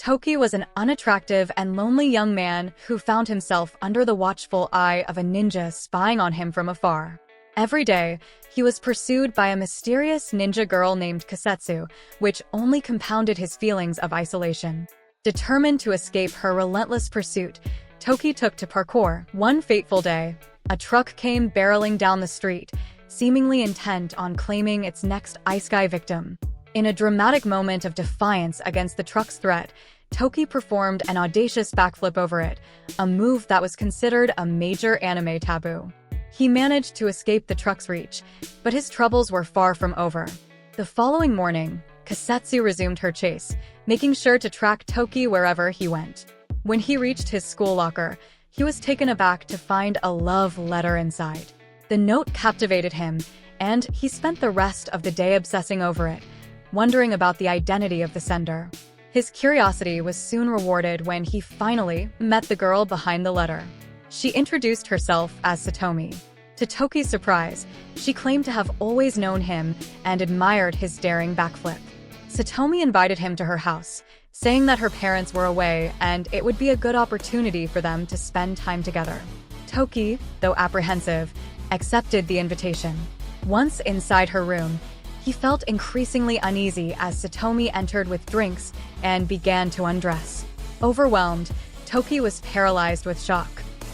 Toki was an unattractive and lonely young man who found himself under the watchful eye of a ninja spying on him from afar. Every day, he was pursued by a mysterious ninja girl named Kasetsu, which only compounded his feelings of isolation. Determined to escape her relentless pursuit, Toki took to parkour. One fateful day, a truck came barreling down the street, seemingly intent on claiming its next ice guy victim. In a dramatic moment of defiance against the truck's threat, Toki performed an audacious backflip over it, a move that was considered a major anime taboo. He managed to escape the truck's reach, but his troubles were far from over. The following morning, Kasetsu resumed her chase, making sure to track Toki wherever he went. When he reached his school locker, he was taken aback to find a love letter inside. The note captivated him, and he spent the rest of the day obsessing over it, wondering about the identity of the sender. His curiosity was soon rewarded when he finally met the girl behind the letter. She introduced herself as Satomi. To Toki's surprise, she claimed to have always known him and admired his daring backflip. Satomi invited him to her house, saying that her parents were away and it would be a good opportunity for them to spend time together. Toki, though apprehensive, accepted the invitation. Once inside her room, he felt increasingly uneasy as Satomi entered with drinks and began to undress. Overwhelmed, Toki was paralyzed with shock.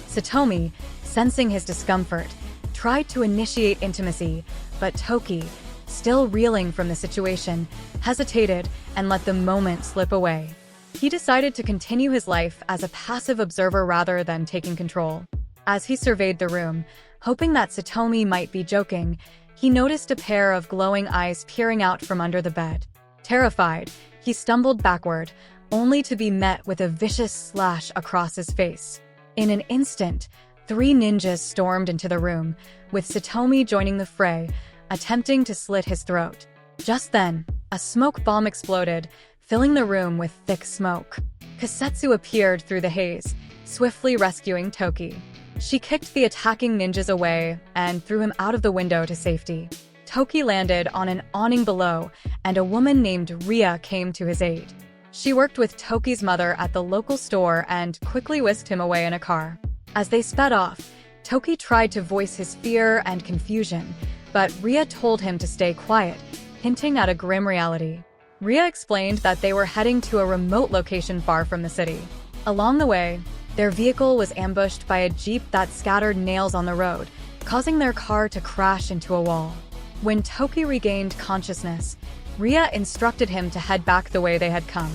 Satomi, sensing his discomfort, tried to initiate intimacy, but Toki, still reeling from the situation, hesitated and let the moment slip away. He decided to continue his life as a passive observer rather than taking control. As he surveyed the room, hoping that Satomi might be joking, he noticed a pair of glowing eyes peering out from under the bed. Terrified, he stumbled backward, only to be met with a vicious slash across his face. In an instant, 3 ninjas stormed into the room, with Satomi joining the fray, attempting to slit his throat. Just then, a smoke bomb exploded, filling the room with thick smoke. Kasetsu appeared through the haze, swiftly rescuing Toki. She kicked the attacking ninjas away and threw him out of the window to safety. Toki landed on an awning below, and a woman named Ria came to his aid. She worked with Toki's mother at the local store and quickly whisked him away in a car. As they sped off, Toki tried to voice his fear and confusion, but Ria told him to stay quiet, hinting at a grim reality. Ria explained that they were heading to a remote location far from the city. Along the way, their vehicle was ambushed by a jeep that scattered nails on the road, causing their car to crash into a wall. When Toki regained consciousness, Ria instructed him to head back the way they had come.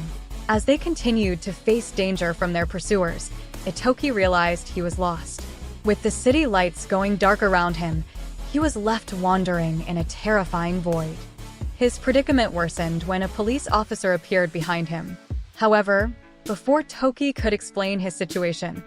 As they continued to face danger from their pursuers, Toki realized he was lost. With the city lights going dark around him, he was left wandering in a terrifying void. His predicament worsened when a police officer appeared behind him. However, before Toki could explain his situation,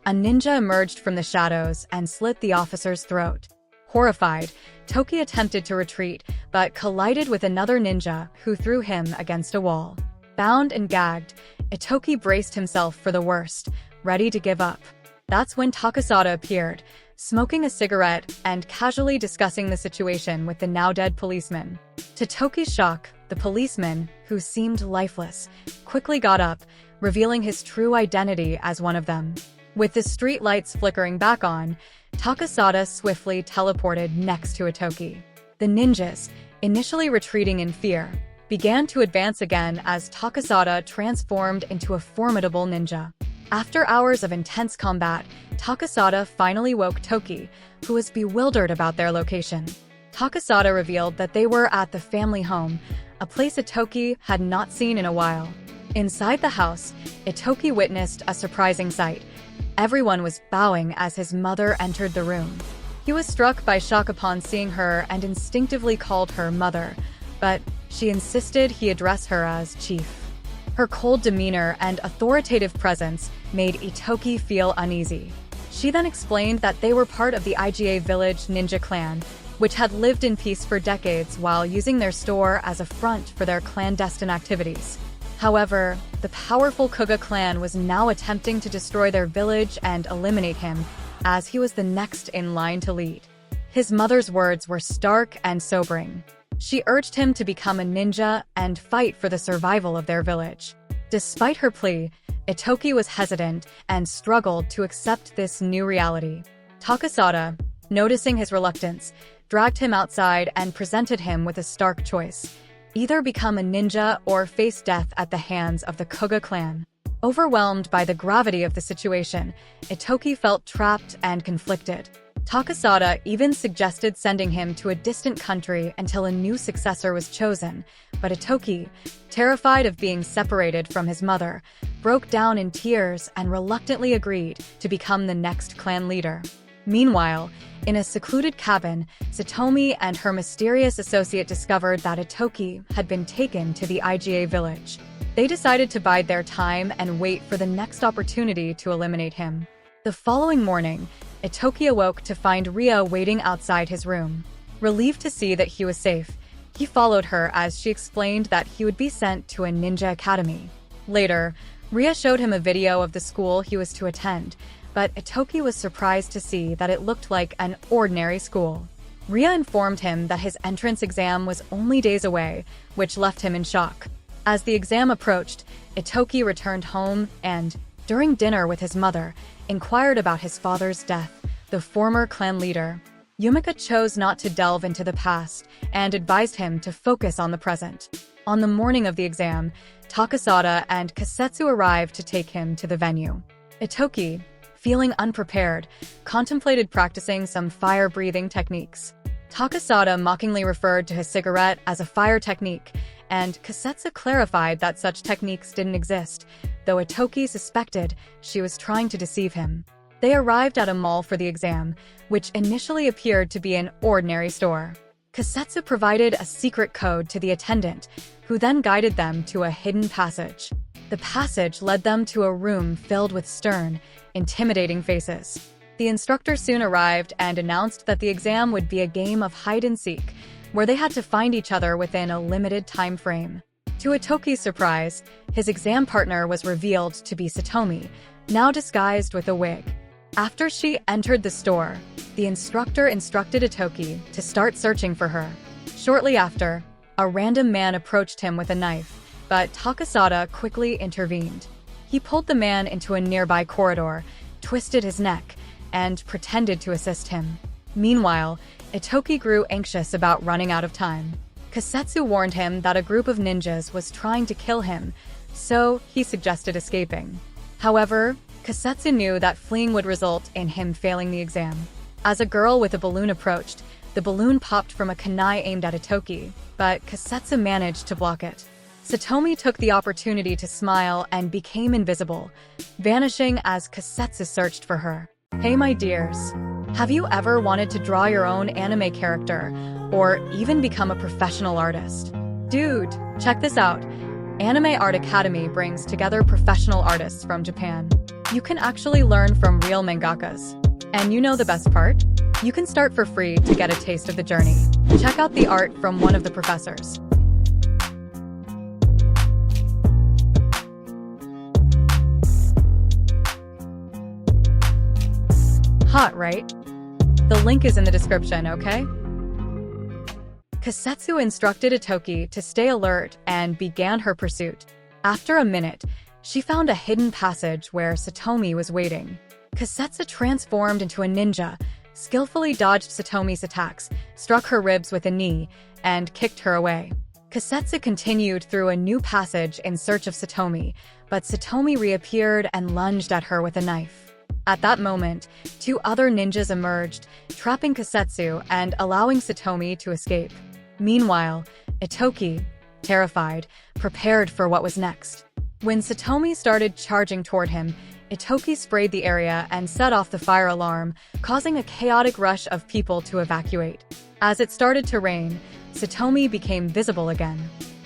a ninja emerged from the shadows and slit the officer's throat. Horrified, Toki attempted to retreat, but collided with another ninja who threw him against a wall. Bound and gagged, Toki braced himself for the worst, ready to give up. That's when Takasada appeared, smoking a cigarette and casually discussing the situation with the now-dead policeman. To Toki's shock, the policeman, who seemed lifeless, quickly got up, revealing his true identity as one of them. With the street lights flickering back on, Takasada swiftly teleported next to Toki. The ninjas, initially retreating in fear, began to advance again as Takasada transformed into a formidable ninja. After hours of intense combat, Takasada finally woke Toki, who was bewildered about their location. Takasada revealed that they were at the family home, a place Toki had not seen in a while. Inside the house, Toki witnessed a surprising sight. Everyone was bowing as his mother entered the room. He was struck by shock upon seeing her and instinctively called her mother, but she insisted he address her as chief. Her cold demeanor and authoritative presence made Toki feel uneasy. She then explained that they were part of the IGA Village Ninja Clan, which had lived in peace for decades while using their store as a front for their clandestine activities. However, the powerful Kuga clan was now attempting to destroy their village and eliminate him, as he was the next in line to lead. His mother's words were stark and sobering. She urged him to become a ninja and fight for the survival of their village. Despite her plea, Itoki was hesitant and struggled to accept this new reality. Takasada, noticing his reluctance, dragged him outside and presented him with a stark choice: either become a ninja or face death at the hands of the Koga clan. Overwhelmed by the gravity of the situation, Itoki felt trapped and conflicted. Takasada even suggested sending him to a distant country until a new successor was chosen, but Itoki, terrified of being separated from his mother, broke down in tears and reluctantly agreed to become the next clan leader. Meanwhile, in a secluded cabin, Satomi and her mysterious associate discovered that Itoki had been taken to the IGA village. They decided to bide their time and wait for the next opportunity to eliminate him. The following morning, Itoki awoke to find Ria waiting outside his room. Relieved to see that he was safe, he followed her as she explained that he would be sent to a ninja academy. Later, Ria showed him a video of the school he was to attend, but Itoki was surprised to see that it looked like an ordinary school. Ria informed him that his entrance exam was only days away, which left him in shock. As the exam approached, Itoki returned home and, during dinner with his mother, inquired about his father's death, the former clan leader. Yumika chose not to delve into the past and advised him to focus on the present. On the morning of the exam, Takasada and Kasetsu arrived to take him to the venue. Itoki, feeling unprepared, contemplated practicing some fire-breathing techniques. Takasada mockingly referred to his cigarette as a fire technique, and Kasetsu clarified that such techniques didn't exist, though Itoki suspected she was trying to deceive him. They arrived at a mall for the exam, which initially appeared to be an ordinary store. Kasetsu provided a secret code to the attendant, who then guided them to a hidden passage. The passage led them to a room filled with stern, intimidating faces. The instructor soon arrived and announced that the exam would be a game of hide-and-seek, where they had to find each other within a limited time frame. To Itoki's surprise, his exam partner was revealed to be Satomi, now disguised with a wig. After she entered the store, the instructor instructed Itoki to start searching for her. Shortly after, a random man approached him with a knife, but Takasada quickly intervened. He pulled the man into a nearby corridor, twisted his neck, and pretended to assist him. Meanwhile, Itoki grew anxious about running out of time. Kasetsu warned him that a group of ninjas was trying to kill him, so he suggested escaping. However, Kasetsu knew that fleeing would result in him failing the exam. As a girl with a balloon approached, the balloon popped from a kunai aimed at Itoki, but Kasetsu managed to block it. Satomi took the opportunity to smile and became invisible, vanishing as Kasetsu searched for her. Hey my dears, have you ever wanted to draw your own anime character, or even become a professional artist? Dude, check this out. Anime Art Academy brings together professional artists from Japan. You can actually learn from real mangakas. And you know the best part? You can start for free to get a taste of the journey. Check out the art from one of the professors. Hot, right? The link is in the description, okay? Kasetsu instructed Itoki to stay alert and began her pursuit. After a minute, she found a hidden passage where Satomi was waiting. Kasetsu transformed into a ninja, skillfully dodged Satomi's attacks, struck her ribs with a knee, and kicked her away. Kasetsu continued through a new passage in search of Satomi, but Satomi reappeared and lunged at her with a knife. At that moment, two other ninjas emerged, trapping Kasetsu and allowing Satomi to escape. Meanwhile, Itoki, terrified, prepared for what was next. When Satomi started charging toward him, Itoki sprayed the area and set off the fire alarm, causing a chaotic rush of people to evacuate. As it started to rain, Satomi became visible again.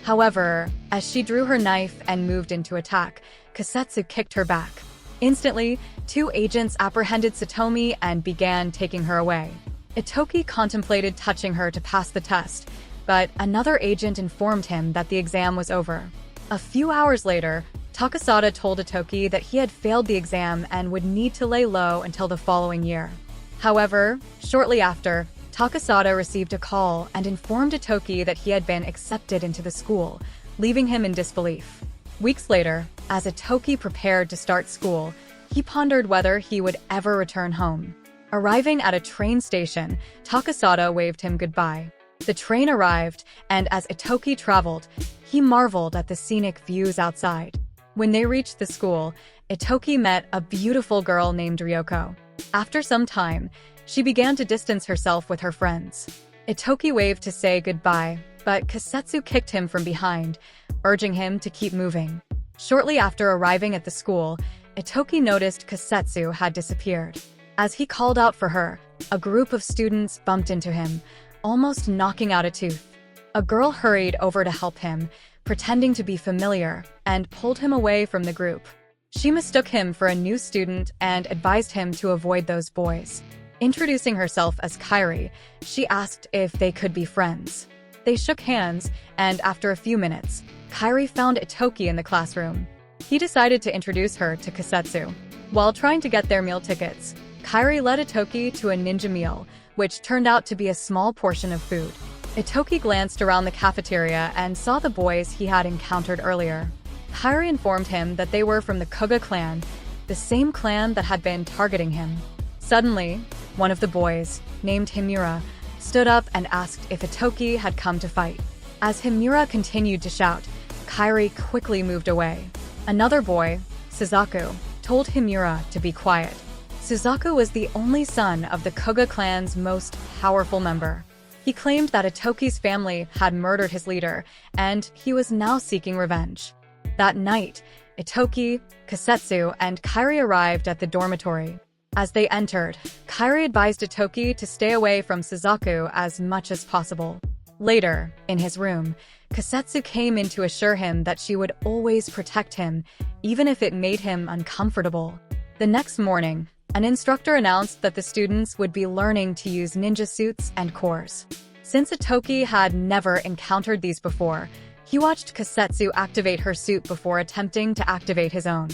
However, as she drew her knife and moved into attack, Kasetsu kicked her back. Instantly, two agents apprehended Satomi and began taking her away. Itoki contemplated touching her to pass the test, but another agent informed him that the exam was over. A few hours later, Takasada told Itoki that he had failed the exam and would need to lay low until the following year. However, shortly after, Takasada received a call and informed Itoki that he had been accepted into the school, leaving him in disbelief. Weeks later, As Itoki prepared to start school, he pondered whether he would ever return home. Arriving at a train station, Takasada waved him goodbye. The train arrived, and as Itoki traveled, he marveled at the scenic views outside. When they reached the school, Itoki met a beautiful girl named Ryoko. After some time, she began to distance herself with her friends. Itoki waved to say goodbye, but Kasetsu kicked him from behind, urging him to keep moving. Shortly after arriving at the school, Itoki noticed Kasetsu had disappeared. As he called out for her, a group of students bumped into him, almost knocking out a tooth. A girl hurried over to help him, pretending to be familiar, and pulled him away from the group. She mistook him for a new student and advised him to avoid those boys. Introducing herself as Kairi, she asked if they could be friends. They shook hands, and after a few minutes, Kairi found Itoki in the classroom. He decided to introduce her to Kasetsu. While trying to get their meal tickets, Kairi led Itoki to a ninja meal, which turned out to be a small portion of food. Itoki glanced around the cafeteria and saw the boys he had encountered earlier. Kairi informed him that they were from the Kuga clan, the same clan that had been targeting him. Suddenly, one of the boys, named Himura, stood up and asked if Itoki had come to fight. As Himura continued to shout, Kairi quickly moved away. Another boy, Suzaku, told Himura to be quiet. Suzaku was the only son of the Kuga clan's most powerful member. He claimed that Itoki's family had murdered his leader, and he was now seeking revenge. That night, Itoki, Kasetsu, and Kairi arrived at the dormitory. As they entered, Kairi advised Itoki to stay away from Suzaku as much as possible. Later, in his room, Kasetsu came in to assure him that she would always protect him, even if it made him uncomfortable. The next morning, an instructor announced that the students would be learning to use ninja suits and cores. Since Itoki had never encountered these before, he watched Kasetsu activate her suit before attempting to activate his own.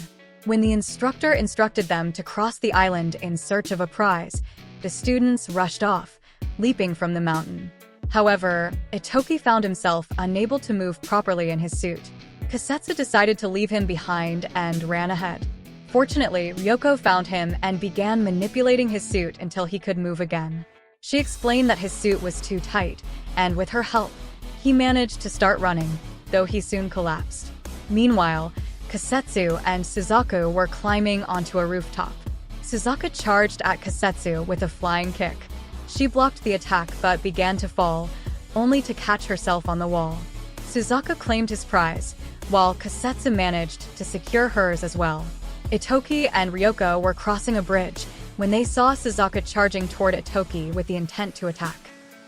When the instructor instructed them to cross the island in search of a prize, the students rushed off, leaping from the mountain. However, Itoki found himself unable to move properly in his suit. Kasetsu decided to leave him behind and ran ahead. Fortunately, Ryoko found him and began manipulating his suit until he could move again. She explained that his suit was too tight, and with her help, he managed to start running, though he soon collapsed. Meanwhile, Kasetsu and Suzaku were climbing onto a rooftop. Suzaku charged at Kasetsu with a flying kick. She blocked the attack but began to fall, only to catch herself on the wall. Suzaku claimed his prize, while Kasetsu managed to secure hers as well. Itoki and Ryoko were crossing a bridge when they saw Suzaku charging toward Itoki with the intent to attack.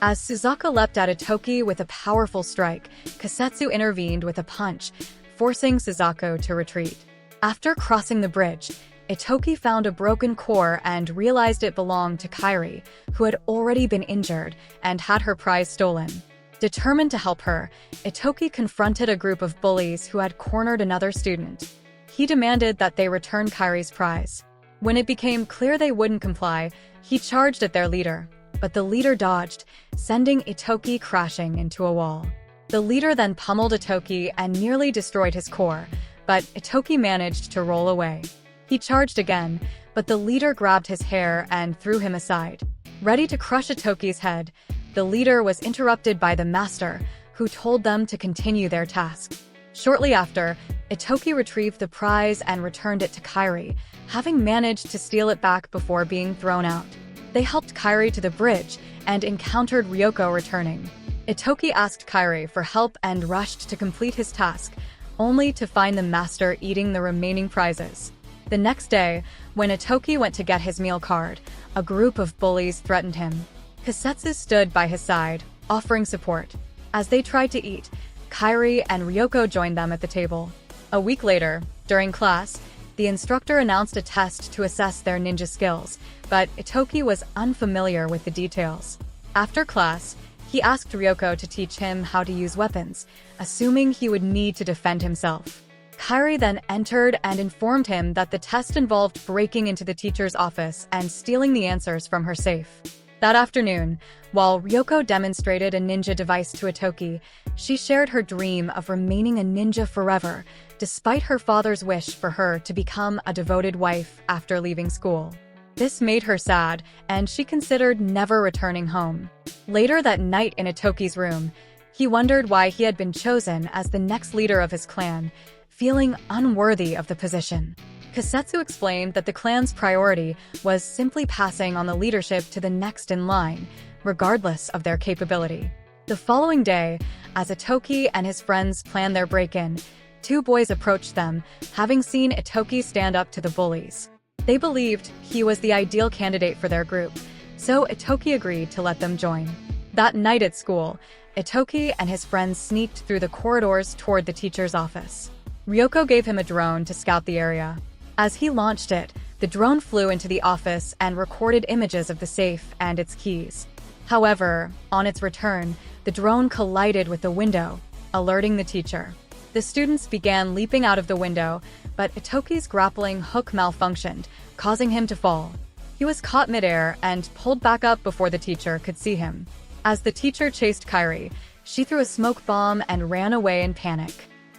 As Suzaku leapt at Itoki with a powerful strike, Kasetsu intervened with a punch, forcing Suzaku to retreat. After crossing the bridge, Itoki found a broken core and realized it belonged to Kairi, who had already been injured and had her prize stolen. Determined to help her, Itoki confronted a group of bullies who had cornered another student. He demanded that they return Kairi's prize. When it became clear they wouldn't comply, he charged at their leader, but the leader dodged, sending Itoki crashing into a wall. The leader then pummeled Itoki and nearly destroyed his core, but Itoki managed to roll away. He charged again, but the leader grabbed his hair and threw him aside. Ready to crush Itoki's head, the leader was interrupted by the master, who told them to continue their task. Shortly after, Itoki retrieved the prize and returned it to Kairi, having managed to steal it back before being thrown out. They helped Kairi to the bridge and encountered Ryoko returning. Itoki asked Kairi for help and rushed to complete his task, only to find the master eating the remaining prizes. The next day, when Itoki went to get his meal card, a group of bullies threatened him. Kasetsu stood by his side, offering support. As they tried to eat, Kairi and Ryoko joined them at the table. A week later, during class, the instructor announced a test to assess their ninja skills, but Itoki was unfamiliar with the details. After class, he asked Ryoko to teach him how to use weapons, assuming he would need to defend himself. Kairi then entered and informed him that the test involved breaking into the teacher's office and stealing the answers from her safe. That afternoon, while Ryoko demonstrated a ninja device to Itoki, she shared her dream of remaining a ninja forever, despite her father's wish for her to become a devoted wife after leaving school. This made her sad, and she considered never returning home. Later that night in Itoki's room, he wondered why he had been chosen as the next leader of his clan, feeling unworthy of the position. Kasetsu explained that the clan's priority was simply passing on the leadership to the next in line, regardless of their capability. The following day, as Itoki and his friends planned their break-in, two boys approached them, having seen Itoki stand up to the bullies. They believed he was the ideal candidate for their group, so Itoki agreed to let them join. That night at school, Itoki and his friends sneaked through the corridors toward the teacher's office. Ryoko gave him a drone to scout the area. As he launched it, the drone flew into the office and recorded images of the safe and its keys. However, on its return, the drone collided with the window, alerting the teacher. The students began leaping out of the window, but Itoki's grappling hook malfunctioned, causing him to fall. He was caught midair and pulled back up before the teacher could see him. As the teacher chased Kairi, she threw a smoke bomb and ran away in panic.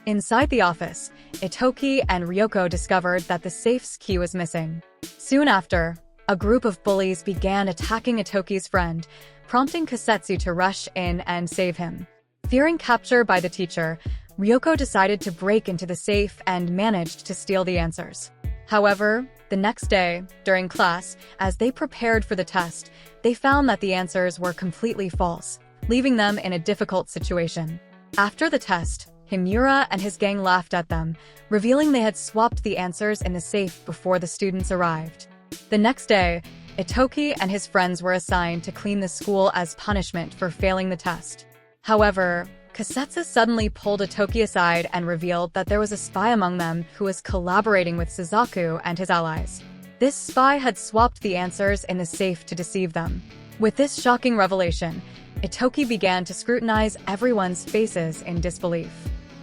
Inside the office, Itoki and Ryoko discovered that the safe's key was missing. Soon after, a group of bullies began attacking Itoki's friend, prompting Kasetsu to rush in and save him. Fearing capture by the teacher, Ryoko decided to break into the safe and managed to steal the answers. However, the next day, during class, as they prepared for the test, they found that the answers were completely false, leaving them in a difficult situation. After the test, Himura and his gang laughed at them, revealing they had swapped the answers in the safe before the students arrived. The next day, Itoki and his friends were assigned to clean the school as punishment for failing the test. However, Kasetsu suddenly pulled Itoki aside and revealed that there was a spy among them who was collaborating with Suzaku and his allies. This spy had swapped the answers in the safe to deceive them. With this shocking revelation, Itoki began to scrutinize everyone's faces in disbelief.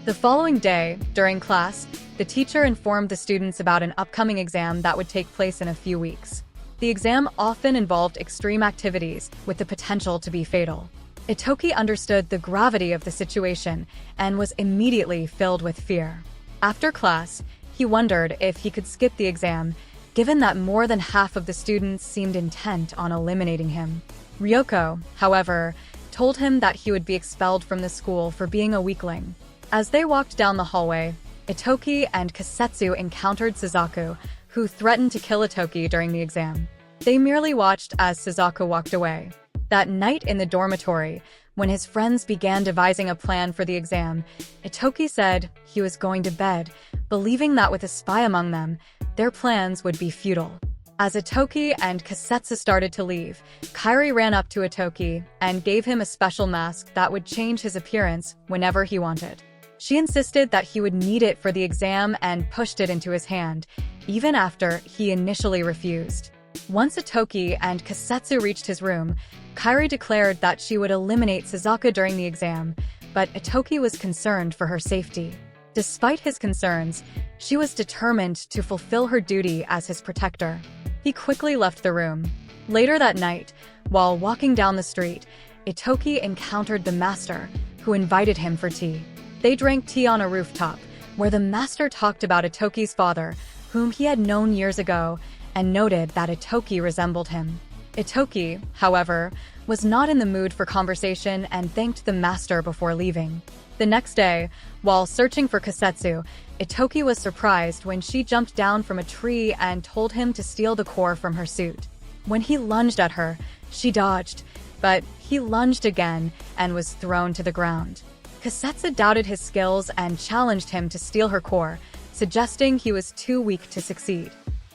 The following day, during class, the teacher informed the students about an upcoming exam that would take place in a few weeks. The exam often involved extreme activities with the potential to be fatal. Itoki understood the gravity of the situation and was immediately filled with fear. After class, he wondered if he could skip the exam, given that more than half of the students seemed intent on eliminating him. Ryoko, however, told him that he would be expelled from the school for being a weakling. As they walked down the hallway, Itoki and Kasetsu encountered Suzaku, who threatened to kill Itoki during the exam. They merely watched as Suzaku walked away. That night in the dormitory, when his friends began devising a plan for the exam, Itoki said he was going to bed, believing that with a spy among them, their plans would be futile. As Itoki and Kasetsu started to leave, Kairi ran up to Itoki and gave him a special mask that would change his appearance whenever he wanted. She insisted that he would need it for the exam and pushed it into his hand, even after he initially refused. Once Itoki and Kasetsu reached his room, Kairi declared that she would eliminate Suzaku during the exam, but Itoki was concerned for her safety. Despite his concerns, she was determined to fulfill her duty as his protector. He quickly left the room. Later that night, while walking down the street, Itoki encountered the master, who invited him for tea. They drank tea on a rooftop, where the master talked about Itoki's father, whom he had known years ago, and noted that Itoki resembled him. Itoki, however, was not in the mood for conversation and thanked the master before leaving. The next day, while searching for Kasetsu, Itoki was surprised when she jumped down from a tree and told him to steal the core from her suit. When he lunged at her, she dodged, but he lunged again and was thrown to the ground. Kasetsu doubted his skills and challenged him to steal her core, suggesting he was too weak to succeed.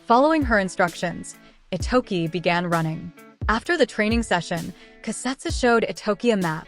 Following her instructions, Itoki began running. After the training session, Kasetsu showed Itoki a map,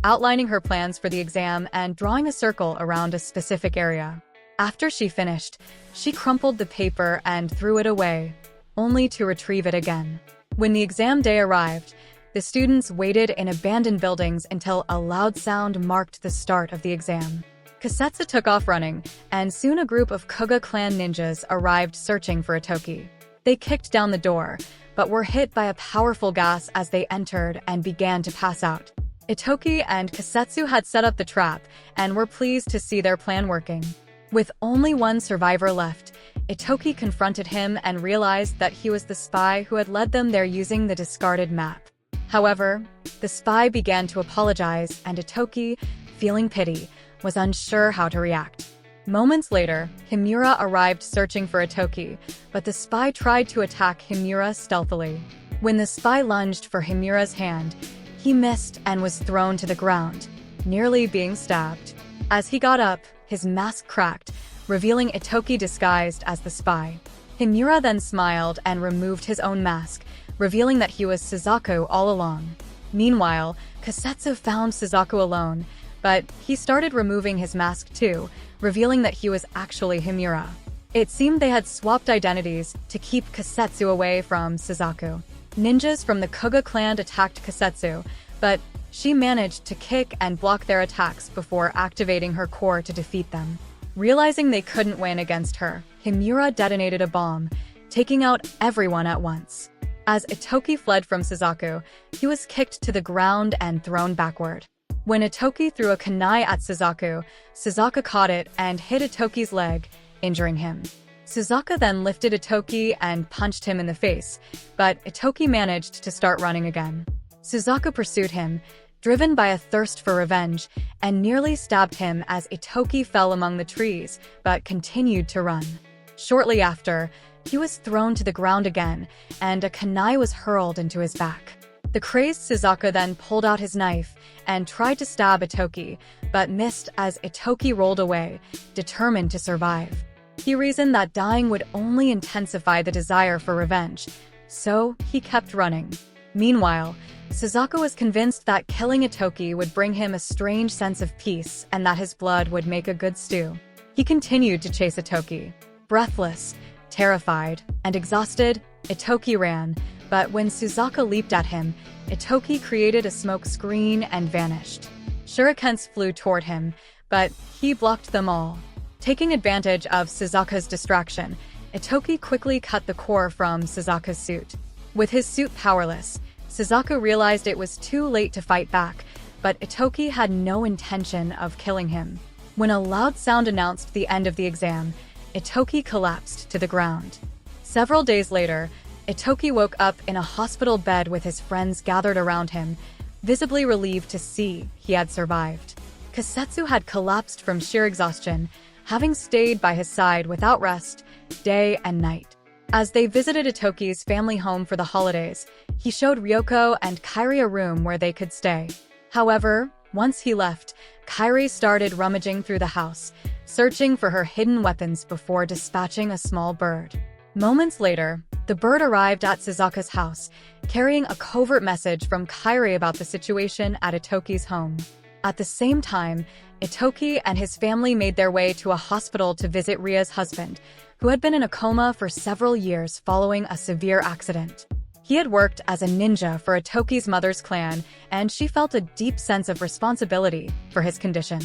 outlining her plans for the exam and drawing a circle around a specific area. After she finished, she crumpled the paper and threw it away, only to retrieve it again. When the exam day arrived, the students waited in abandoned buildings until a loud sound marked the start of the exam. Kasetsu took off running, and soon a group of Kuga clan ninjas arrived searching for Itoki. They kicked down the door, but were hit by a powerful gas as they entered and began to pass out. Itoki and Kasetsu had set up the trap and were pleased to see their plan working. With only one survivor left, Itoki confronted him and realized that he was the spy who had led them there using the discarded map. However, the spy began to apologize, and Itoki, feeling pity, was unsure how to react. Moments later, Himura arrived searching for Itoki, but the spy tried to attack Himura stealthily. When the spy lunged for Himura's hand, he missed and was thrown to the ground, nearly being stabbed. As he got up, his mask cracked, revealing Itoki disguised as the spy. Himura then smiled and removed his own mask, revealing that he was Suzaku all along. Meanwhile, Kasetsu found Suzaku alone, but he started removing his mask too, revealing that he was actually Himura. It seemed they had swapped identities to keep Kasetsu away from Suzaku. Ninjas from the Kuga clan attacked Kasetsu, but she managed to kick and block their attacks before activating her core to defeat them. Realizing they couldn't win against her, Himura detonated a bomb, taking out everyone at once. As Itoki fled from Suzaku, he was kicked to the ground and thrown backward. When Itoki threw a kunai at Suzaku caught it and hit Itoki's leg, injuring him. Suzaku then lifted Itoki and punched him in the face, but Itoki managed to start running again. Suzaku pursued him, driven by a thirst for revenge, and nearly stabbed him as Itoki fell among the trees, but continued to run. Shortly after, he was thrown to the ground again, and a kunai was hurled into his back. The crazed Suzaku then pulled out his knife and tried to stab Itoki, but missed as Itoki rolled away, determined to survive. He reasoned that dying would only intensify the desire for revenge, so he kept running. Meanwhile, Suzaku was convinced that killing Itoki would bring him a strange sense of peace and that his blood would make a good stew. He continued to chase Itoki. Breathless, terrified, and exhausted, Itoki ran, but when Suzaku leaped at him, Itoki created a smoke screen and vanished. Shurikens flew toward him, but he blocked them all. Taking advantage of Suzaku's distraction, Itoki quickly cut the core from Suzaku's suit. With his suit powerless, Suzaku realized it was too late to fight back, but Itoki had no intention of killing him. When a loud sound announced the end of the exam, Itoki collapsed to the ground. Several days later, Itoki woke up in a hospital bed with his friends gathered around him, visibly relieved to see he had survived. Kasetsu had collapsed from sheer exhaustion, having stayed by his side without rest, day and night. As they visited Itoki's family home for the holidays, he showed Ryoko and Kairi a room where they could stay. However, once he left, Kairi started rummaging through the house, searching for her hidden weapons before dispatching a small bird. Moments later, the bird arrived at Suzaku's house, carrying a covert message from Kairi about the situation at Itoki's home. At the same time, Itoki and his family made their way to a hospital to visit Ria's husband, who had been in a coma for several years following a severe accident. He had worked as a ninja for Itoki's mother's clan, and she felt a deep sense of responsibility for his condition.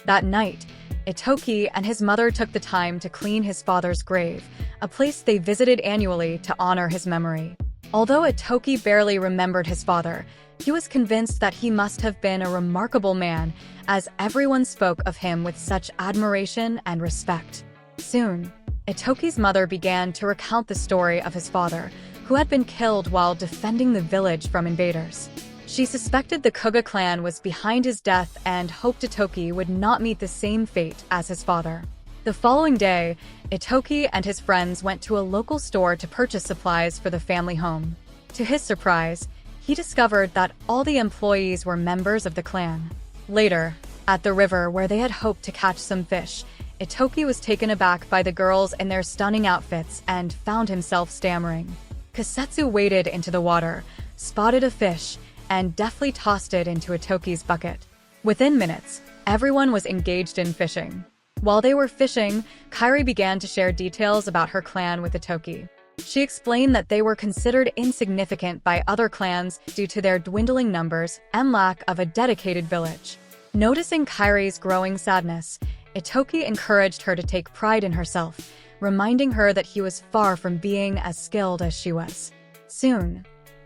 That night, Itoki and his mother took the time to clean his father's grave, a place they visited annually to honor his memory. Although Itoki barely remembered his father, he was convinced that he must have been a remarkable man, as everyone spoke of him with such admiration and respect. Soon, Itoki's mother began to recount the story of his father, who had been killed while defending the village from invaders. She suspected the Kuga clan was behind his death and hoped Itoki would not meet the same fate as his father. The following day, Itoki and his friends went to a local store to purchase supplies for the family home. To his surprise, he discovered that all the employees were members of the clan. Later, at the river where they had hoped to catch some fish, Itoki was taken aback by the girls in their stunning outfits and found himself stammering. Kasetsu waded into the water, spotted a fish, and deftly tossed it into Itoki's bucket. Within minutes, everyone was engaged in fishing. While they were fishing, Kairi began to share details about her clan with Itoki. She explained that they were considered insignificant by other clans due to their dwindling numbers and lack of a dedicated village. Noticing Kairi's growing sadness, Itoki encouraged her to take pride in herself, reminding her that he was far from being as skilled as she was. Soon,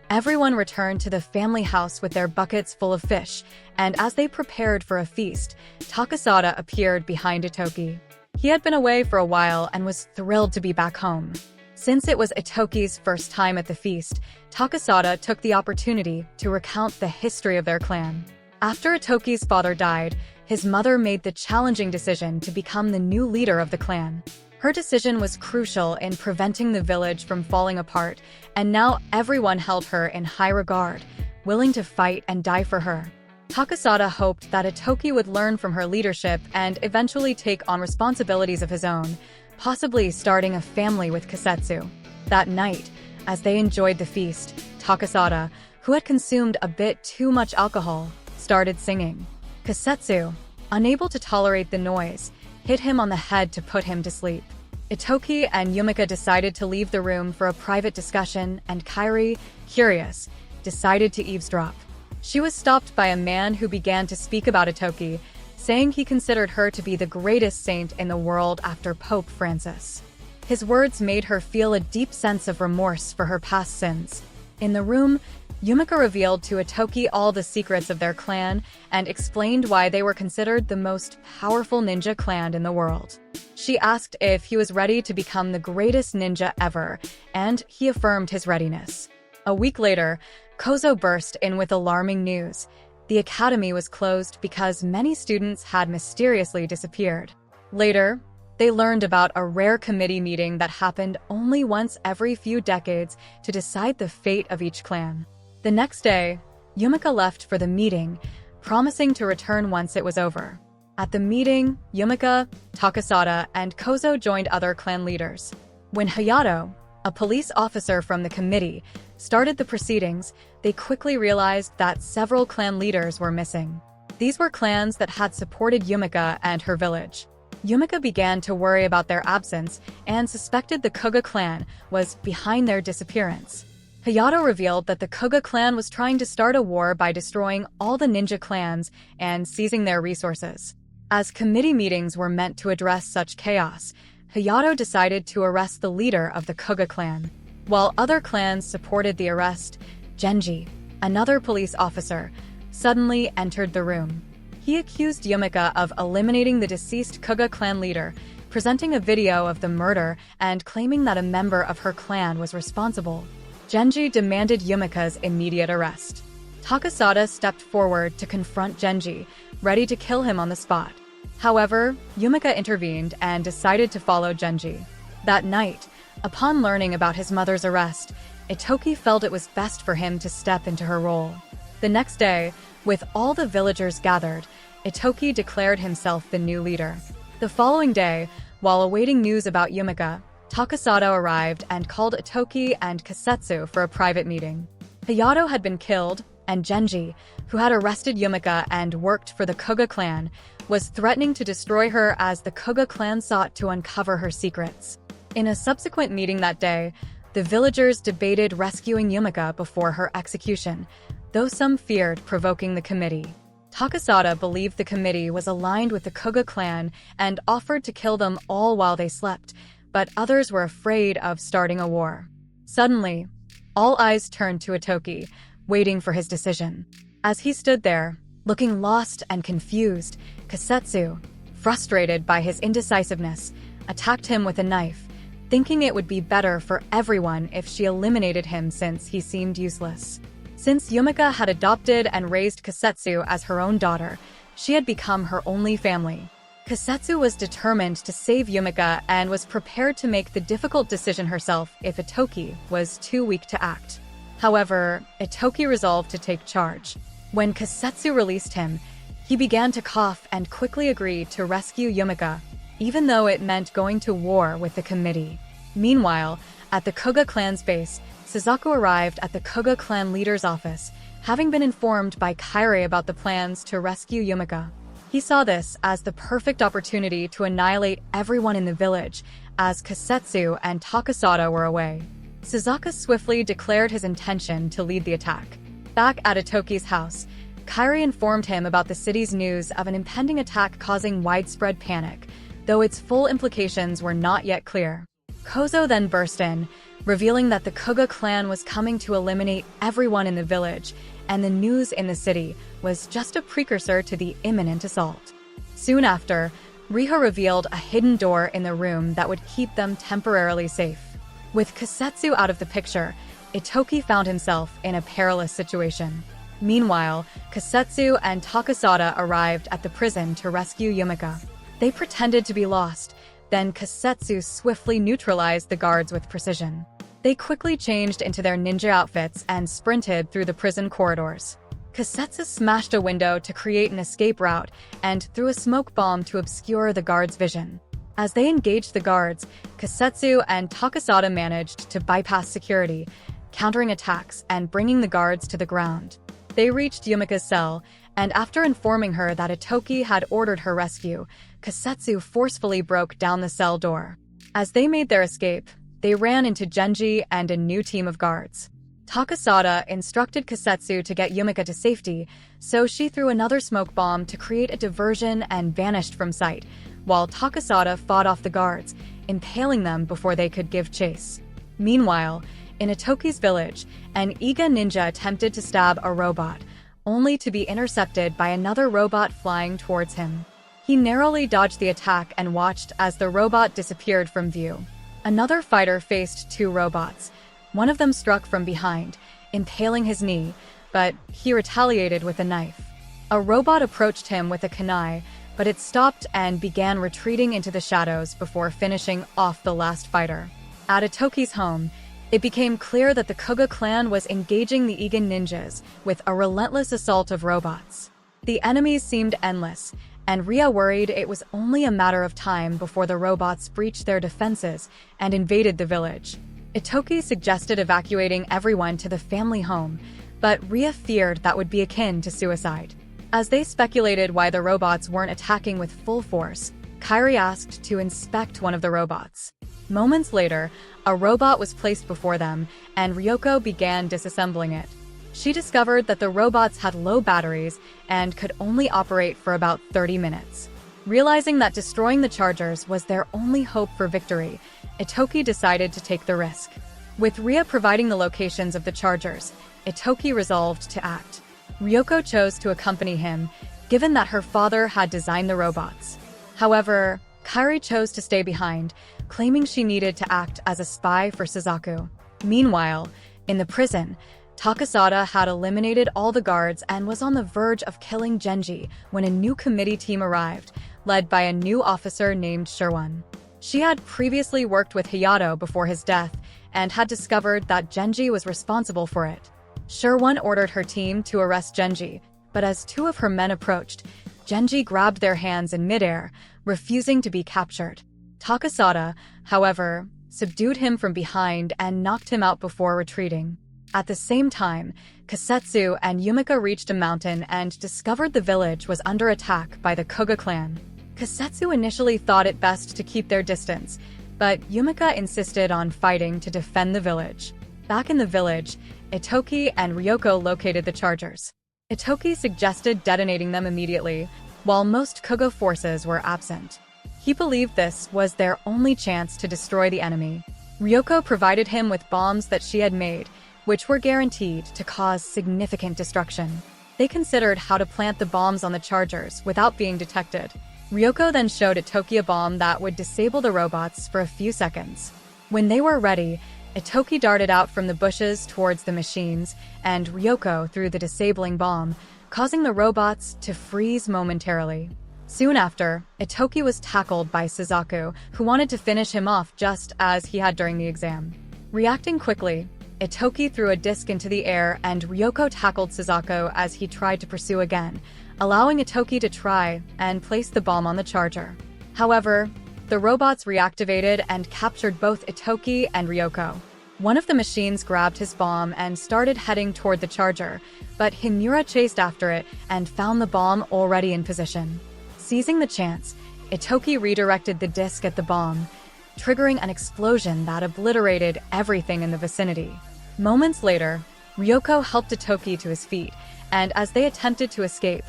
everyone returned to the family house with their buckets full of fish, and as they prepared for a feast, Takasada appeared behind Itoki. He had been away for a while and was thrilled to be back home. Since it was Itoki's first time at the feast, Takasada took the opportunity to recount the history of their clan. After Itoki's father died, his mother made the challenging decision to become the new leader of the clan. Her decision was crucial in preventing the village from falling apart, and now everyone held her in high regard, willing to fight and die for her. Takasada hoped that Itoki would learn from her leadership and eventually take on responsibilities of his own, possibly starting a family with Kasetsu. That night, as they enjoyed the feast, Takasada, who had consumed a bit too much alcohol, started singing. Kasetsu, unable to tolerate the noise, hit him on the head to put him to sleep. Itoki and Yumika decided to leave the room for a private discussion, and Kairi, curious, decided to eavesdrop. She was stopped by a man who began to speak about Itoki, saying he considered her to be the greatest saint in the world after Pope Francis. His words made her feel a deep sense of remorse for her past sins. In the room, Yumika revealed to Itoki all the secrets of their clan and explained why they were considered the most powerful ninja clan in the world. She asked if he was ready to become the greatest ninja ever, and he affirmed his readiness. A week later, Kozo burst in with alarming news. The academy was closed because many students had mysteriously disappeared. Later, they learned about a rare committee meeting that happened only once every few decades to decide the fate of each clan. The next day, Yumika left for the meeting, promising to return once it was over. At the meeting, Yumika, Takasada, and Kozo joined other clan leaders. When Hayato, a police officer from the committee, started the proceedings, they quickly realized that several clan leaders were missing. These were clans that had supported Yumika and her village. Yumika began to worry about their absence and suspected the Kuga clan was behind their disappearance. Hayato revealed that the Kuga clan was trying to start a war by destroying all the ninja clans and seizing their resources. As committee meetings were meant to address such chaos, Hayato decided to arrest the leader of the Kuga clan. While other clans supported the arrest, Genji, another police officer, suddenly entered the room. He accused Yumika of eliminating the deceased Kuga clan leader, presenting a video of the murder and claiming that a member of her clan was responsible. Genji demanded Yumika's immediate arrest. Takasada stepped forward to confront Genji, ready to kill him on the spot. However, Yumika intervened and decided to follow Genji. That night, upon learning about his mother's arrest, Itoki felt it was best for him to step into her role. The next day, with all the villagers gathered, Itoki declared himself the new leader. The following day, while awaiting news about Yumika, Takasada arrived and called Itoki and Kasetsu for a private meeting. Hayato had been killed, and Genji, who had arrested Yumika and worked for the Kuga clan, was threatening to destroy her as the Kuga clan sought to uncover her secrets. In a subsequent meeting that day, the villagers debated rescuing Yumika before her execution, though some feared provoking the committee. Takasada believed the committee was aligned with the Kuga clan and offered to kill them all while they slept, but others were afraid of starting a war. Suddenly, all eyes turned to Itoki, waiting for his decision. As he stood there, looking lost and confused, Kasetsu, frustrated by his indecisiveness, attacked him with a knife, thinking it would be better for everyone if she eliminated him since he seemed useless. Since Yumika had adopted and raised Kasetsu as her own daughter, she had become her only family. Kasetsu was determined to save Yumika and was prepared to make the difficult decision herself if Itoki was too weak to act. However, Itoki resolved to take charge. When Kasetsu released him, he began to cough and quickly agreed to rescue Yumika, even though it meant going to war with the committee. Meanwhile, at the Kuga clan's base, Suzaku arrived at the Kuga clan leader's office, having been informed by Kairi about the plans to rescue Yumika. He saw this as the perfect opportunity to annihilate everyone in the village, as Kasetsu and Takasada were away. Suzaku swiftly declared his intention to lead the attack. Back at Itoki's house, Kairi informed him about the city's news of an impending attack causing widespread panic, though its full implications were not yet clear. Kozo then burst in, revealing that the Kuga clan was coming to eliminate everyone in the village, and the news in the city was just a precursor to the imminent assault. Soon after, Riha revealed a hidden door in the room that would keep them temporarily safe. With Kasetsu out of the picture, Itoki found himself in a perilous situation. Meanwhile, Kasetsu and Takasada arrived at the prison to rescue Yumika. They pretended to be lost, then Kasetsu swiftly neutralized the guards with precision. They quickly changed into their ninja outfits and sprinted through the prison corridors. Kasetsu smashed a window to create an escape route and threw a smoke bomb to obscure the guards' vision. As they engaged the guards, Kasetsu and Takasada managed to bypass security, countering attacks and bringing the guards to the ground. They reached Yumika's cell, and after informing her that Itoki had ordered her rescue, Kasetsu forcefully broke down the cell door. As they made their escape, they ran into Genji and a new team of guards. Takasada instructed Kasetsu to get Yumika to safety, so she threw another smoke bomb to create a diversion and vanished from sight, while Takasada fought off the guards, impaling them before they could give chase. Meanwhile, in Itoki's village, an Iga ninja attempted to stab a robot, only to be intercepted by another robot flying towards him. He narrowly dodged the attack and watched as the robot disappeared from view. Another fighter faced two robots. One of them struck from behind, impaling his knee, but he retaliated with a knife. A robot approached him with a kunai, but it stopped and began retreating into the shadows before finishing off the last fighter. At Itoki's home, it became clear that the Kuga clan was engaging the Iga ninjas with a relentless assault of robots. The enemies seemed endless, and Ria worried it was only a matter of time before the robots breached their defenses and invaded the village. Itoki suggested evacuating everyone to the family home, but Ria feared that would be akin to suicide. As they speculated why the robots weren't attacking with full force, Kairi asked to inspect one of the robots. Moments later, a robot was placed before them, and Ryoko began disassembling it. She discovered that the robots had low batteries and could only operate for about 30 minutes. Realizing that destroying the chargers was their only hope for victory, Itoki decided to take the risk. With Ria providing the locations of the chargers, Itoki resolved to act. Ryoko chose to accompany him, given that her father had designed the robots. However, Kairi chose to stay behind, claiming she needed to act as a spy for Suzaku. Meanwhile, in the prison, Takasada had eliminated all the guards and was on the verge of killing Genji when a new committee team arrived, led by a new officer named Sherwon. She had previously worked with Hayato before his death and had discovered that Genji was responsible for it. Sherwon ordered her team to arrest Genji, but as two of her men approached, Genji grabbed their hands in midair, refusing to be captured. Takasada, however, subdued him from behind and knocked him out before retreating. At the same time, Kasetsu and Yumika reached a mountain and discovered the village was under attack by the Kuga clan. Kasetsu initially thought it best to keep their distance, but Yumika insisted on fighting to defend the village. Back in the village, Itoki and Ryoko located the chargers. Itoki suggested detonating them immediately, while most Kuga forces were absent. He believed this was their only chance to destroy the enemy. Ryoko provided him with bombs that she had made, which were guaranteed to cause significant destruction. They considered how to plant the bombs on the chargers without being detected. Ryoko then showed Itoki a bomb that would disable the robots for a few seconds. When they were ready, Itoki darted out from the bushes towards the machines, and Ryoko threw the disabling bomb, causing the robots to freeze momentarily. Soon after, Itoki was tackled by Suzaku, who wanted to finish him off just as he had during the exam. Reacting quickly, Itoki threw a disc into the air and Ryoko tackled Suzaku as he tried to pursue again, allowing Itoki to try and place the bomb on the charger. However, the robots reactivated and captured both Itoki and Ryoko. One of the machines grabbed his bomb and started heading toward the charger, but Himura chased after it and found the bomb already in position. Seizing the chance, Itoki redirected the disc at the bomb, triggering an explosion that obliterated everything in the vicinity. Moments later, Ryoko helped Itoki to his feet, and as they attempted to escape,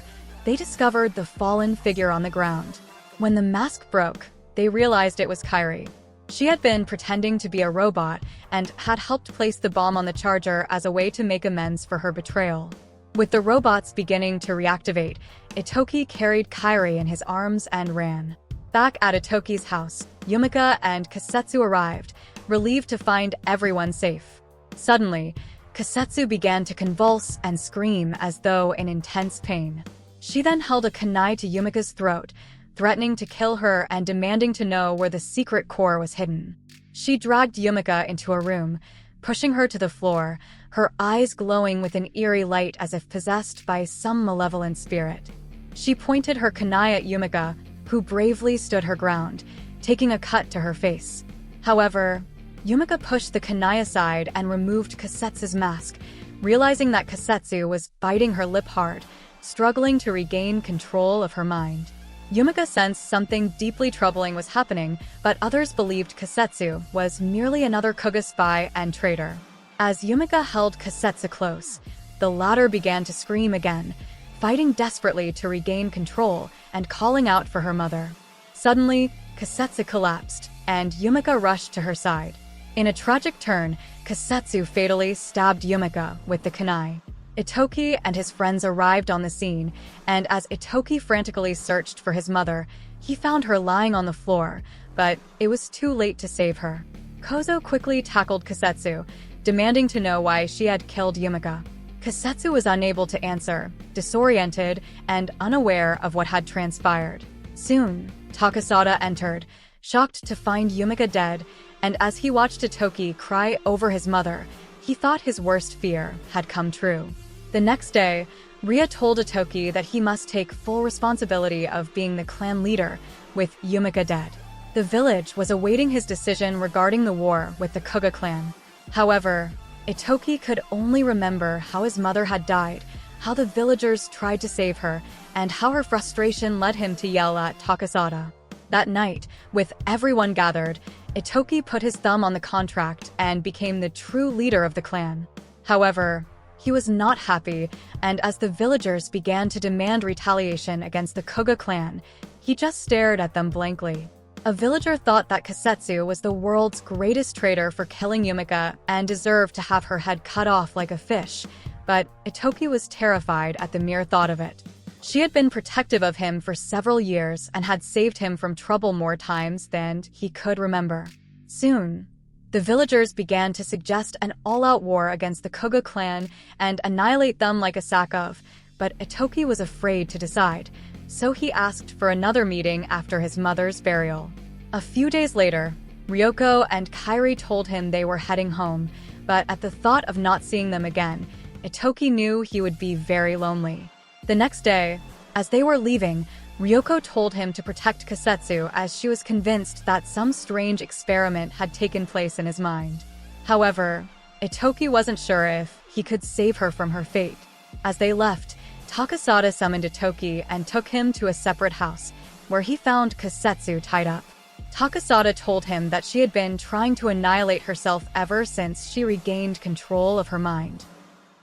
they discovered the fallen figure on the ground. When the mask broke, they realized it was Kairi. She had been pretending to be a robot and had helped place the bomb on the charger as a way to make amends for her betrayal. With the robots beginning to reactivate, Itoki carried Kairi in his arms and ran. Back at Itoki's house, Yumika and Kasetsu arrived, relieved to find everyone safe. Suddenly, Kasetsu began to convulse and scream as though in intense pain. She then held a kunai to Yumika's throat, threatening to kill her and demanding to know where the secret core was hidden. She dragged Yumika into a room, pushing her to the floor, her eyes glowing with an eerie light as if possessed by some malevolent spirit. She pointed her kunai at Yumika, who bravely stood her ground, taking a cut to her face. However, Yumika pushed the kunai aside and removed Kasetsu's mask, realizing that Kasetsu was biting her lip hard, struggling to regain control of her mind. Yumika sensed something deeply troubling was happening, but others believed Kasetsu was merely another Kuga spy and traitor. As Yumika held Kasetsu close, the latter began to scream again, fighting desperately to regain control and calling out for her mother. Suddenly, Kasetsu collapsed, and Yumika rushed to her side. In a tragic turn, Kasetsu fatally stabbed Yumika with the kunai. Itoki and his friends arrived on the scene, and as Itoki frantically searched for his mother, he found her lying on the floor, but it was too late to save her. Kozo quickly tackled Kasetsu, demanding to know why she had killed Yumika. Kasetsu was unable to answer, disoriented and unaware of what had transpired. Soon, Takasada entered, shocked to find Yumika dead, and as he watched Itoki cry over his mother, he thought his worst fear had come true. The next day, Ria told Itoki that he must take full responsibility of being the clan leader, with Yumika dead. The village was awaiting his decision regarding the war with the Kuga clan. However, Itoki could only remember how his mother had died, how the villagers tried to save her, and how her frustration led him to yell at Takasada. That night, with everyone gathered, Itoki put his thumb on the contract and became the true leader of the clan. However, he was not happy, and as the villagers began to demand retaliation against the Kuga clan, he just stared at them blankly. A villager thought that Kasetsu was the world's greatest traitor for killing Yumika and deserved to have her head cut off like a fish, but Itoki was terrified at the mere thought of it. She had been protective of him for several years and had saved him from trouble more times than he could remember. Soon, the villagers began to suggest an all-out war against the Kuga clan and annihilate them like a sack of, but Itoki was afraid to decide, so he asked for another meeting after his mother's burial. A few days later, Ryoko and Kairi told him they were heading home, but at the thought of not seeing them again, Itoki knew he would be very lonely. The next day, as they were leaving, Ryoko told him to protect Kasetsu as she was convinced that some strange experiment had taken place in his mind. However, Itoki wasn't sure if he could save her from her fate. As they left, Takasada summoned Itoki and took him to a separate house, where he found Kasetsu tied up. Takasada told him that she had been trying to annihilate herself ever since she regained control of her mind.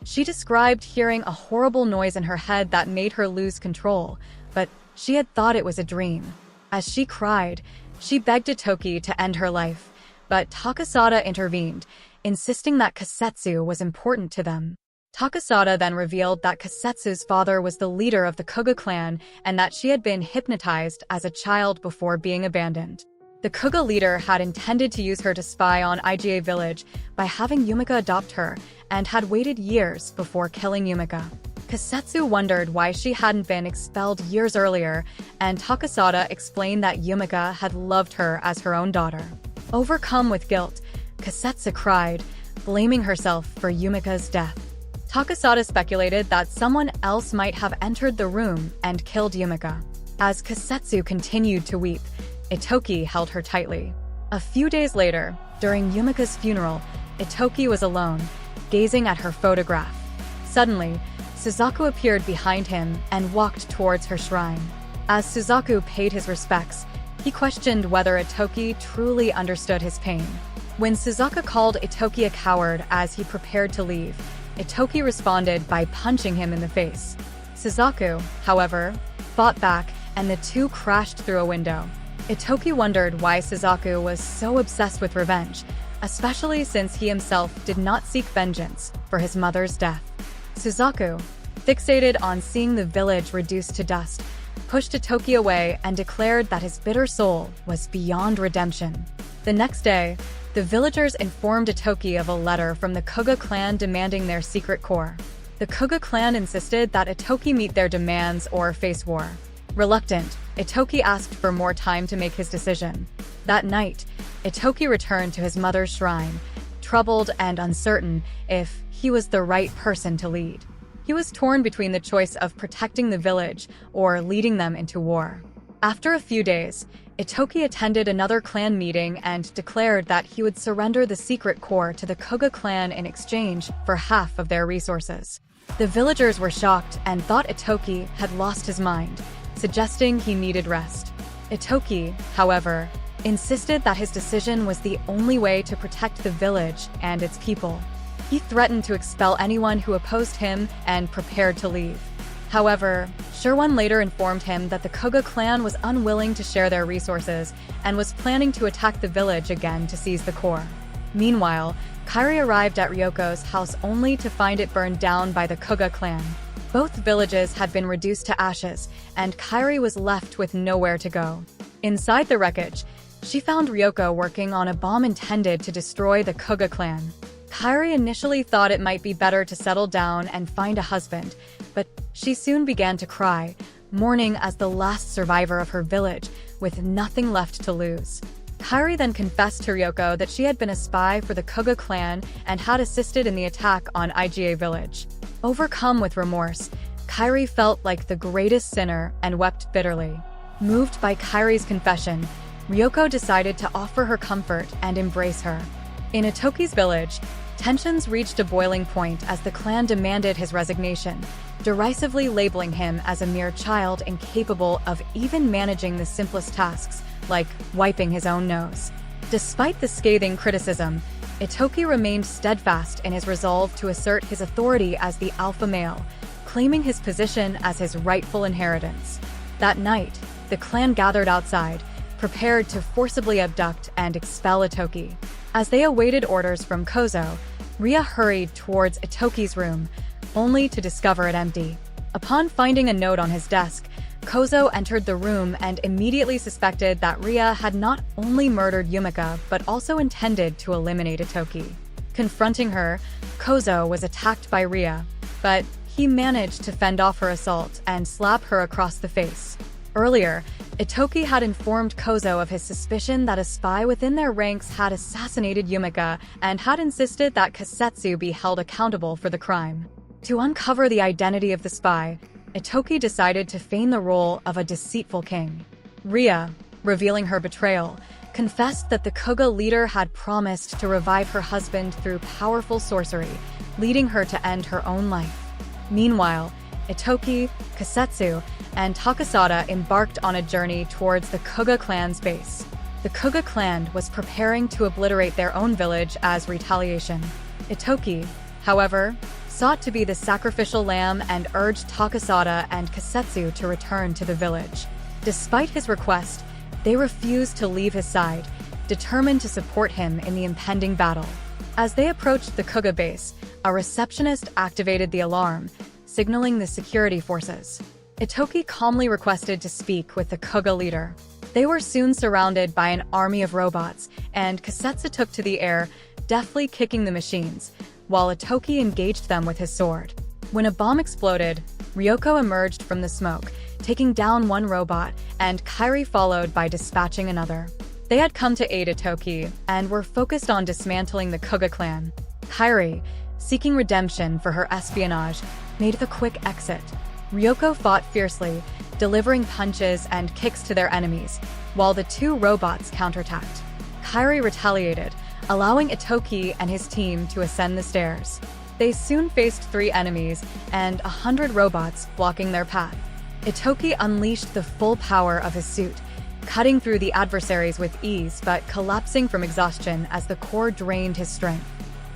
She described hearing a horrible noise in her head that made her lose control, but she had thought it was a dream. As she cried, she begged Itoki to end her life, but Takasada intervened, insisting that Kasetsu was important to them. Takasada then revealed that Kasetsu's father was the leader of the Kuga clan and that she had been hypnotized as a child before being abandoned. The Kuga leader had intended to use her to spy on IGA village by having Yumika adopt her and had waited years before killing Yumika. Kasetsu wondered why she hadn't been expelled years earlier, and Takasada explained that Yumika had loved her as her own daughter. Overcome with guilt, Kasetsu cried, blaming herself for Yumika's death. Takasada speculated that someone else might have entered the room and killed Yumika. As Kasetsu continued to weep, Itoki held her tightly. A few days later, during Yumika's funeral, Itoki was alone, gazing at her photograph. Suddenly, Suzaku appeared behind him and walked towards her shrine. As Suzaku paid his respects, he questioned whether Itoki truly understood his pain. When Suzaku called Itoki a coward as he prepared to leave, Itoki responded by punching him in the face. Suzaku, however, fought back and the two crashed through a window. Itoki wondered why Suzaku was so obsessed with revenge, especially since he himself did not seek vengeance for his mother's death. Suzaku, fixated on seeing the village reduced to dust, pushed Itoki away and declared that his bitter soul was beyond redemption. The next day, the villagers informed Itoki of a letter from the Kuga clan demanding their secret core. The Kuga clan insisted that Itoki meet their demands or face war. Reluctant, Itoki asked for more time to make his decision. That night, Itoki returned to his mother's shrine, troubled and uncertain if he was the right person to lead. He was torn between the choice of protecting the village or leading them into war. After a few days, Itoki attended another clan meeting and declared that he would surrender the secret core to the Kuga clan in exchange for half of their resources. The villagers were shocked and thought Itoki had lost his mind, suggesting he needed rest. Itoki, however, insisted that his decision was the only way to protect the village and its people. He threatened to expel anyone who opposed him and prepared to leave. However, Sherwin later informed him that the Kuga clan was unwilling to share their resources and was planning to attack the village again to seize the core. Meanwhile, Kairi arrived at Ryoko's house only to find it burned down by the Kuga clan. Both villages had been reduced to ashes, and Kairi was left with nowhere to go. Inside the wreckage, she found Ryoko working on a bomb intended to destroy the Kuga clan. Kairi initially thought it might be better to settle down and find a husband, but she soon began to cry, mourning as the last survivor of her village, with nothing left to lose. Kairi then confessed to Ryoko that she had been a spy for the Kuga clan and had assisted in the attack on Iga village. Overcome with remorse, Kairi felt like the greatest sinner and wept bitterly. Moved by Kairi's confession, Ryoko decided to offer her comfort and embrace her. In Itoki's village, tensions reached a boiling point as the clan demanded his resignation, derisively labeling him as a mere child incapable of even managing the simplest tasks, like wiping his own nose. Despite the scathing criticism, Itoki remained steadfast in his resolve to assert his authority as the alpha male, claiming his position as his rightful inheritance. That night, the clan gathered outside, prepared to forcibly abduct and expel Itoki. As they awaited orders from Kozo, Ria hurried towards Itoki's room, only to discover it empty. Upon finding a note on his desk, Kozo entered the room and immediately suspected that Ria had not only murdered Yumika but also intended to eliminate Itoki. Confronting her, Kozo was attacked by Ria, but he managed to fend off her assault and slap her across the face. Earlier, Itoki had informed Kozo of his suspicion that a spy within their ranks had assassinated Yumika and had insisted that Kasetsu be held accountable for the crime. To uncover the identity of the spy, Itoki decided to feign the role of a deceitful king. Ria, revealing her betrayal, confessed that the Kuga leader had promised to revive her husband through powerful sorcery, leading her to end her own life. Meanwhile, Itoki, Kasetsu, and Takasada embarked on a journey towards the Kuga clan's base. The Kuga clan was preparing to obliterate their own village as retaliation. Itoki, however, sought to be the sacrificial lamb and urged Takasada and Kasetsu to return to the village. Despite his request, they refused to leave his side, determined to support him in the impending battle. As they approached the Kuga base, a receptionist activated the alarm, signaling the security forces. Itoki calmly requested to speak with the Kuga leader. They were soon surrounded by an army of robots, and Kasetsu took to the air, deftly kicking the machines, while Itoki engaged them with his sword. When a bomb exploded, Ryoko emerged from the smoke, taking down one robot, and Kairi followed by dispatching another. They had come to aid Itoki, and were focused on dismantling the Kuga clan. Kairi, seeking redemption for her espionage, made the quick exit. Ryoko fought fiercely, delivering punches and kicks to their enemies, while the two robots counterattacked. Kairi retaliated, allowing Itoki and his team to ascend the stairs. They soon faced 3 enemies and 100 robots blocking their path. Itoki unleashed the full power of his suit, cutting through the adversaries with ease but collapsing from exhaustion as the core drained his strength.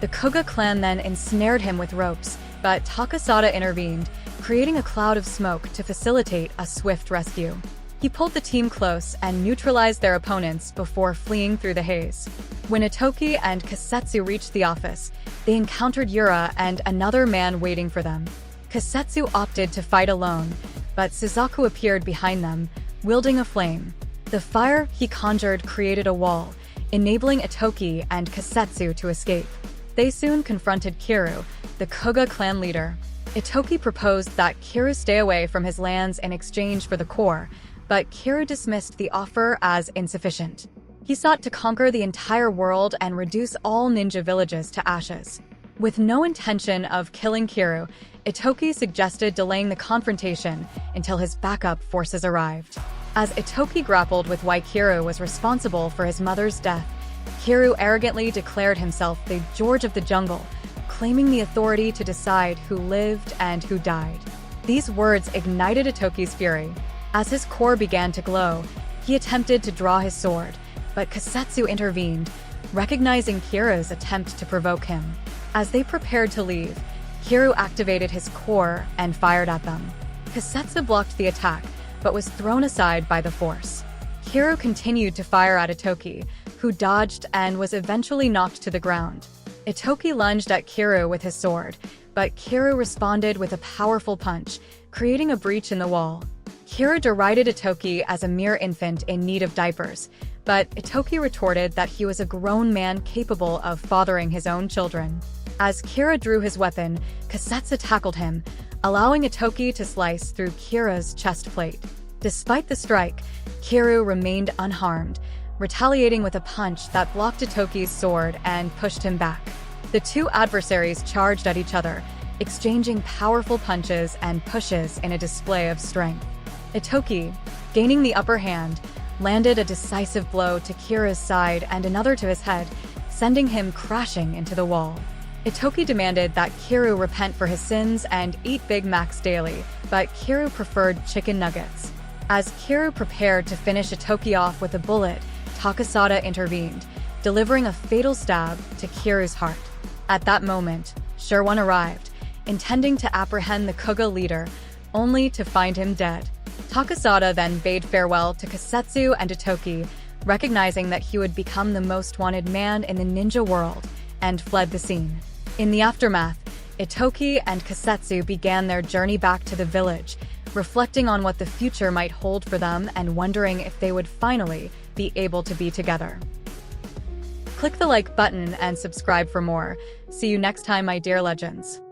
The Kuga clan then ensnared him with ropes, but Takasada intervened, creating a cloud of smoke to facilitate a swift rescue. He pulled the team close and neutralized their opponents before fleeing through the haze. When Itoki and Kasetsu reached the office, they encountered Yura and another man waiting for them. Kasetsu opted to fight alone, but Suzaku appeared behind them, wielding a flame. The fire he conjured created a wall, enabling Itoki and Kasetsu to escape. They soon confronted Kiru, the Koga clan leader. Itoki proposed that Kiru stay away from his lands in exchange for the core, but Kiru dismissed the offer as insufficient. He sought to conquer the entire world and reduce all ninja villages to ashes. With no intention of killing Kiru, Itoki suggested delaying the confrontation until his backup forces arrived. As Itoki grappled with why Kiru was responsible for his mother's death, Kiru arrogantly declared himself the George of the Jungle, claiming the authority to decide who lived and who died. These words ignited Itoki's fury. As his core began to glow, he attempted to draw his sword, but Kasetsu intervened, recognizing Kiru's attempt to provoke him. As they prepared to leave, Kiru activated his core and fired at them. Kasetsu blocked the attack, but was thrown aside by the force. Kiru continued to fire at Itoki, who dodged and was eventually knocked to the ground. Itoki lunged at Kiru with his sword, but Kiru responded with a powerful punch, creating a breach in the wall. Kiru derided Itoki as a mere infant in need of diapers, but Itoki retorted that he was a grown man capable of fathering his own children. As Kiru drew his weapon, Kasetsu tackled him, allowing Itoki to slice through Kiru's chest plate. Despite the strike, Kiru remained unharmed, retaliating with a punch that blocked Itoki's sword and pushed him back. The two adversaries charged at each other, exchanging powerful punches and pushes in a display of strength. Itoki, gaining the upper hand, landed a decisive blow to Kiru's side and another to his head, sending him crashing into the wall. Itoki demanded that Kiru repent for his sins and eat Big Macs daily, but Kiru preferred chicken nuggets. As Kiru prepared to finish Itoki off with a bullet, Takasada intervened, delivering a fatal stab to Kiru's heart. At that moment, Sherwin arrived, intending to apprehend the Koga leader, only to find him dead. Takasada then bade farewell to Kasetsu and Itoki, recognizing that he would become the most wanted man in the ninja world, and fled the scene. In the aftermath, Itoki and Kasetsu began their journey back to the village, reflecting on what the future might hold for them and wondering if they would finally be able to be together. Click the like button and subscribe for more. See you next time, my dear legends.